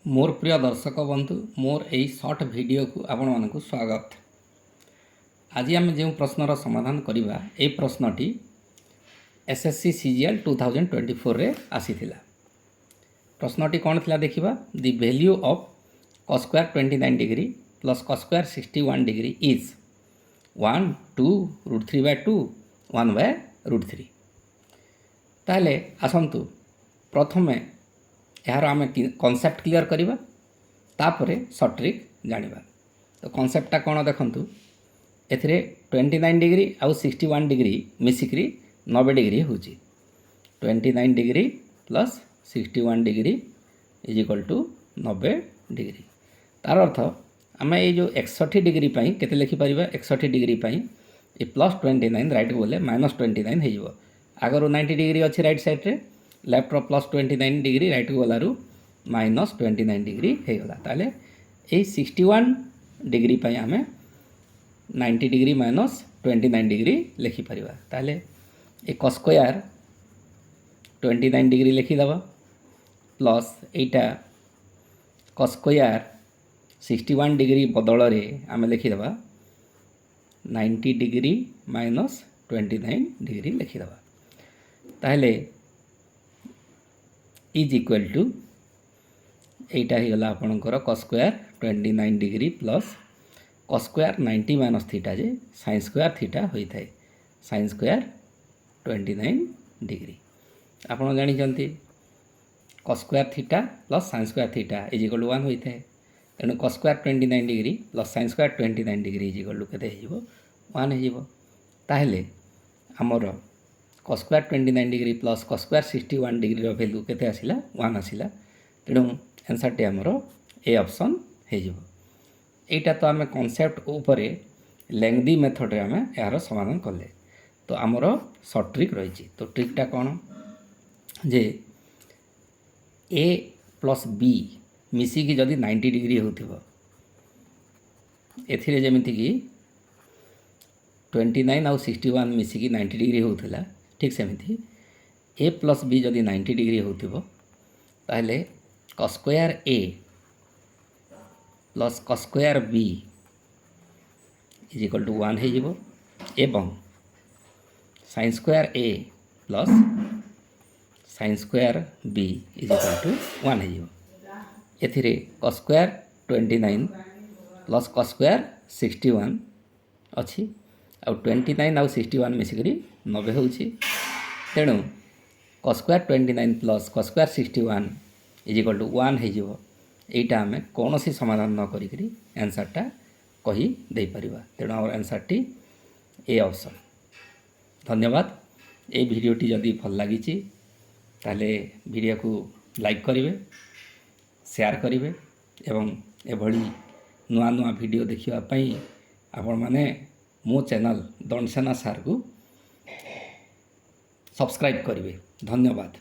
मोर प्रिय दर्शक बंधु मोर यही सर्ट वीडियो को आपण मानक स्वागत। आज आम जो प्रश्नर समाधान करवा ये प्रश्नटी एसएससी सीजीएल 2024 रे आसीथिला। प्रश्नटी कौन थिला देखिबा। The value of cos square 29 degree plus cos square 61 degree is 1 2 √3/2 1/√3। ताहले आसंतु प्रथमे यार आम कॉन्सेप्ट क्लियर करवा तापरे सर्ट ट्रिक जानिबा। तो कॉन्सेप्टटा कौन देखंतु। एथिरे 29 डिग्री आउ 61 डिग्री मिसिक्री 90 डिग्री होची। 29 degree plus 61 degree is equal to 90 degree. तार अर्थ आम ये जो 61 डिग्री पाई केते लिखि परिबा। 61 डिग्री पाई ये प्लस 29 राइट बोले -29 हो। आगर 90 डिग्री अच्छी राइट साइड रे लेफ्ट प्लस 29 डिग्री राइट को गलारू -29 डिग्री हो गला। ताले ए 61 डिग्री पाई आमे 90 डिग्री -29 डिग्री लिखि परिबा। ताले ए cos स्क्वायर 29 डिग्री लिखि दबा plus iota cos square 61 degree बदल रे आमे लिखि दबा 90 डिग्री -29 डिग्री लिखि दबा। ताले इज इक्वल टू एटा ही गला आपनकर cos square 29 degree plus cos square 90 minus theta जे sin स्क्वायर थीटा होई थाए sin स्क्वायर 29 डिग्री। आपन जानि जंती cos square theta plus sin square theta is equal to 1 होई थाए। तेनु cos square 29 degree plus sin square 29 degree is equal to केते हे जिवो 1 हे जिवो। ताहेले हमर cos square 29 degree plus cos square 61 degree value केते आसिला 1 आसिला। तेणु आंसर टी हमर ए ऑप्शन हे जिवो। एटा तो आमे कांसेप्ट ऊपरे लेंथी मेथड रे आमे यार समाधान करले। तो हमर शॉर्ट ट्रिक रही। तो ट्रिकटा कौन जे ए प्लस बी मिसिकी जदि 90 डिग्री होथिबो एथिरे जेमिति कि 29 आउ 61 मिसिकी 90 डिग्री होथिला ठीक सेमिति ए प्लस बी जदि 90 डिग्री होथिबो ताहले cos square A plus cos square B is equal to 1 हे जिवो एवं sin square A plus sin square B is equal to 1 हे जिवो। एथिरे cos square 29 plus cos square 61 अछि आउ 29 आउ 61 मिसिकरी 90 होछि। तेणु cos square 29 plus cos square 61 is equal to 1 हे जिवो। एटा हमें कौन सी समाधान न करी आंसरटा कही दे परिबा। तेणु आम आंसर टी ए ऑप्शन। धन्यवाद। ये वीडियोटी जदि भल लगी ताले वीडियो को लाइक करेंगे शेयर करेंगे एवं एभली नुआ नुआ वीडियो देखिवाई आपण माने मो चैनल दंडसेना सार को सब्सक्राइब करेंगे। धन्यवाद।